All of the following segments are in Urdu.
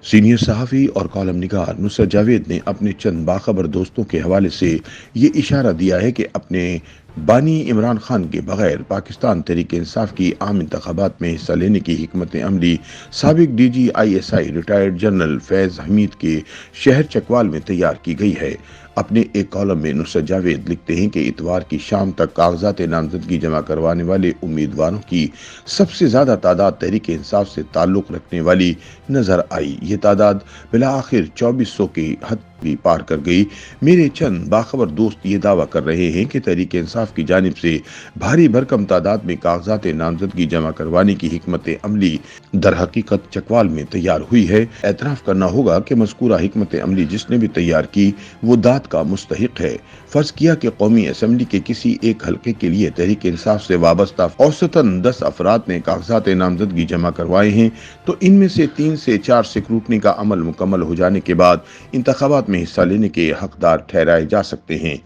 سینئر صحافی اور کالم نگار نصرت جاوید نے اپنے چند باخبر دوستوں کے حوالے سے یہ اشارہ دیا ہے کہ اپنے بانی عمران خان کے بغیر پاکستان تحریک انصاف کی عام انتخابات میں حصہ لینے کی حکمت عملی سابق D G I S I retired general Faiz Hamid کے شہر چکوال میں تیار کی گئی ہے۔ اپنے ایک کالم میں نصرت جاوید لکھتے ہیں کہ اتوار کی شام تک کاغذات نامزدگی جمع کروانے والے امیدواروں کی سب سے زیادہ تعداد تحریک انصاف سے تعلق رکھنے والی نظر آئی۔ یہ تعداد بالآخر 2400 کی حد بھی پار کر گئی۔ میرے چند باخبر دوست یہ دعویٰ کر رہے ہیں کہ تحریک انصاف کی جانب سے بھاری بھرکم تعداد میں کاغذات نامزدگی جمع کروانے کی حکمت عملی در حقیقت چکوال میں تیار ہوئی ہے۔ اعتراف کرنا ہوگا کہ مذکورہ حکمت عملی جس نے بھی تیار کی وہ داد کا مستحق ہے۔ فرض کیا کہ قومی اسمبلی کے کسی ایک حلقے کے لیے تحریک انصاف سے وابستہ اوسطاً 10 افراد نے کاغذات نامزدگی جمع کروائے ہیں تو ان میں سے 3 سے 4 اسکروٹنی کا عمل مکمل ہو جانے کے بعد انتخابات میں حصہ لینے کے حقدار ٹھہرائے جا سکتے ہیں۔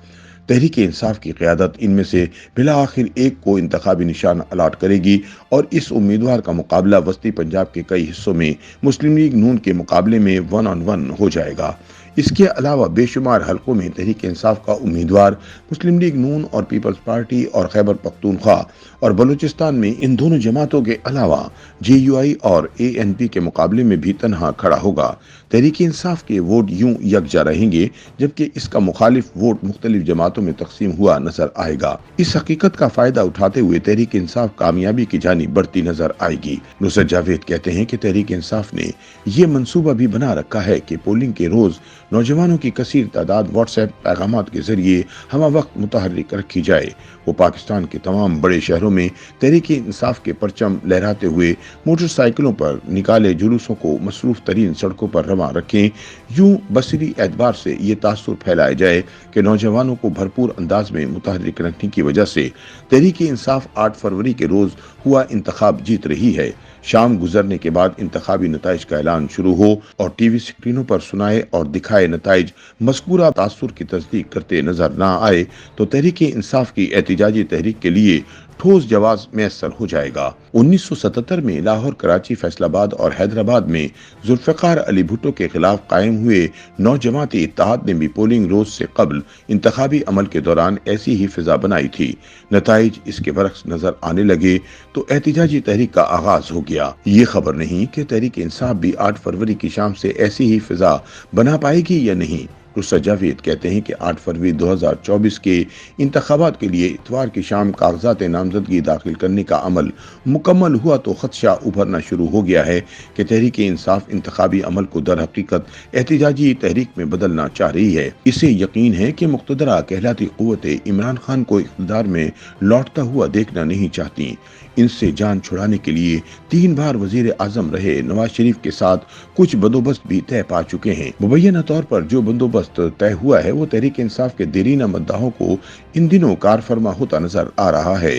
تحریک انصاف کی قیادت ان میں سے بالآخر ایک کو انتخابی نشان الاٹ کرے گی اور اس امیدوار کا مقابلہ وسطی پنجاب کے کئی حصوں میں مسلم لیگ نون کے مقابلے میں 1 on 1 ہو جائے گا۔ اس کے علاوہ بے شمار حلقوں میں تحریک انصاف کا امیدوار مسلم لیگ نون اور پیپلز پارٹی اور خیبر پختونخوا اور بلوچستان میں ان دونوں جماعتوں کے علاوہ جے یو آئی اور اے این پی کے مقابلے میں بھی تنہا کھڑا ہوگا۔ تحریک انصاف کے ووٹ یوں یکجا رہیں گے جبکہ اس کا مخالف ووٹ مختلف جماعتوں میں تقسیم ہوا نظر آئے گا۔ اس حقیقت کا فائدہ اٹھاتے ہوئے تحریک انصاف کامیابی کی جانب بڑھتی نظر آئے گی۔ نصرت جاوید کہتے ہیں کہ تحریک انصاف نے یہ منصوبہ بھی بنا رکھا ہے کہ پولنگ کے روز نوجوانوں کی کثیر تعداد واٹس ایپ پیغامات کے ذریعے ہمہ وقت متحرک رکھی جائے۔ وہ پاکستان کے تمام بڑے شہروں میں تحریک انصاف کے پرچم لہراتے ہوئے موٹر سائیکلوں پر نکالے جلوسوں کو مصروف ترین سڑکوں پر رواں رکھیں۔ یوں بصری اعتبار سے یہ تاثر پھیلایا جائے کہ نوجوانوں کو بھرپور انداز میں متحرک رکھنے کی وجہ سے تحریک انصاف 8 فروری کے روز ہوا انتخاب جیت رہی ہے۔ شام گزرنے کے بعد انتخابی نتائج کا اعلان شروع ہو اور ٹی وی سکرینوں پر سنائے اور دکھائے نتائج مذکورہ تاثر کی تصدیق کرتے نظر نہ آئے تو تحریک انصاف کی احتجاجی تحریک کے لیے ٹھوس جواز میسر ہو جائے گا۔ 1977 میں لاہور، کراچی، فیصل آباد اور حیدرآباد میں ذوالفقار علی بھٹو کے خلاف قائم ہوئے 9 جماعتی اتحاد نے بھی پولنگ روز سے قبل انتخابی عمل کے دوران ایسی ہی فضا بنائی تھی۔ نتائج اس کے برعکس نظر آنے لگے تو احتجاجی تحریک کا آغاز ہو گیا۔ یہ خبر نہیں کہ تحریک انصاف بھی 8 فروری کی شام سے ایسی ہی فضا بنا پائے گی یا نہیں۔ نصرت جاوید کہتے ہیں کہ 8 فروری 2024 کے انتخابات کے لیے اتوار کی شام کاغذات نامزدگی داخل کرنے کا عمل مکمل ہوا تو خدشہ ابھرنا شروع ہو گیا ہے کہ تحریک انصاف انتخابی عمل کو در حقیقت احتجاجی تحریک میں بدلنا چاہ رہی ہے۔ اسے یقین ہے کہ مقتدرہ کہلاتی قوتیں عمران خان کو اقتدار میں لوٹتا ہوا دیکھنا نہیں چاہتی۔ ان سے جان چھڑانے کے لیے 3 بار وزیر اعظم رہے نواز شریف کے ساتھ کچھ بندوبست بھی طے پا چکے ہیں۔ مبینہ طور پر جو بندوبست طے ہوا ہے وہ تحریک انصاف کے دیرینہ مداحوں کو ان دنوں کار فرما ہوتا نظر آ رہا ہے۔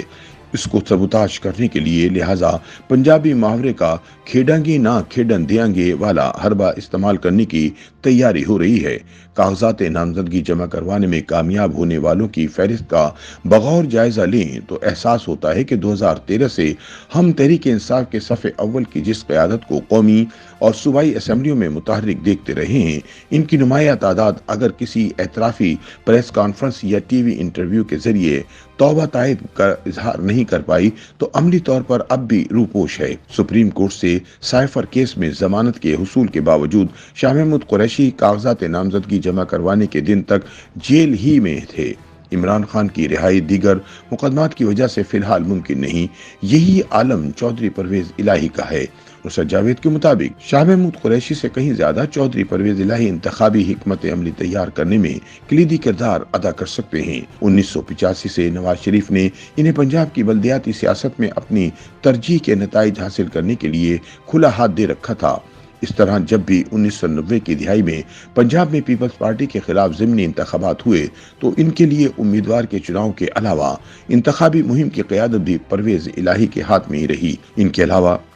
اس کو سبوتاش کرنے کے لیے لہٰذا پنجابی محاورے کا کھیڈاں گے نہ کھیڈن دیاں گے والا حربہ استعمال کرنے کی تیاری ہو رہی ہے۔ کاغذات نامزدگی جمع کروانے میں کامیاب ہونے والوں کی فہرست کا بغور جائزہ لیں تو احساس ہوتا ہے کہ 2013 سے ہم تحریک انصاف کے صف اول کی جس قیادت کو قومی اور صوبائی اسمبلیوں میں متحرک دیکھتے رہے ہیں، ان کی نمایاں تعداد اگر کسی اعترافی پریس کانفرنس یا ٹی وی انٹرویو کے ذریعے توبہ طائب کا اظہار نہیں کر پائی تو عملی طور پر اب بھی روپوش ہے۔ سپریم کورٹ سے سائفر کیس میں ضمانت کے حصول کے باوجود شاہ محمود قریشی کاغذات نامزدگی جمع کروانے کے دن تک جیل ہی میں تھے۔ عمران خان کی رہائی دیگر مقدمات کی وجہ سے فی الحال ممکن نہیں۔ یہی عالم چودھری پرویز الہی کا ہے۔ نصرت جاوید کے مطابق شاہ محمود قریشی سے کہیں زیادہ چودھری پرویز الہی انتخابی حکمت عملی تیار کرنے میں کلیدی کردار ادا کر سکتے ہیں۔ 1985 سے نواز شریف نے انہیں پنجاب کی بلدیاتی سیاست میں اپنی ترجیح کے نتائج حاصل کرنے کے لیے کھلا ہاتھ دے رکھا تھا۔ اس طرح جب بھی 1990 کی دہائی میں پنجاب میں پیپلز پارٹی کے خلاف ضمنی انتخابات ہوئے تو ان کے لیے امیدوار کے چناؤ کے علاوہ انتخابی مہم کی قیادت بھی پرویز الہی کے ہاتھ میں ہی رہی۔ ان کے علاوہ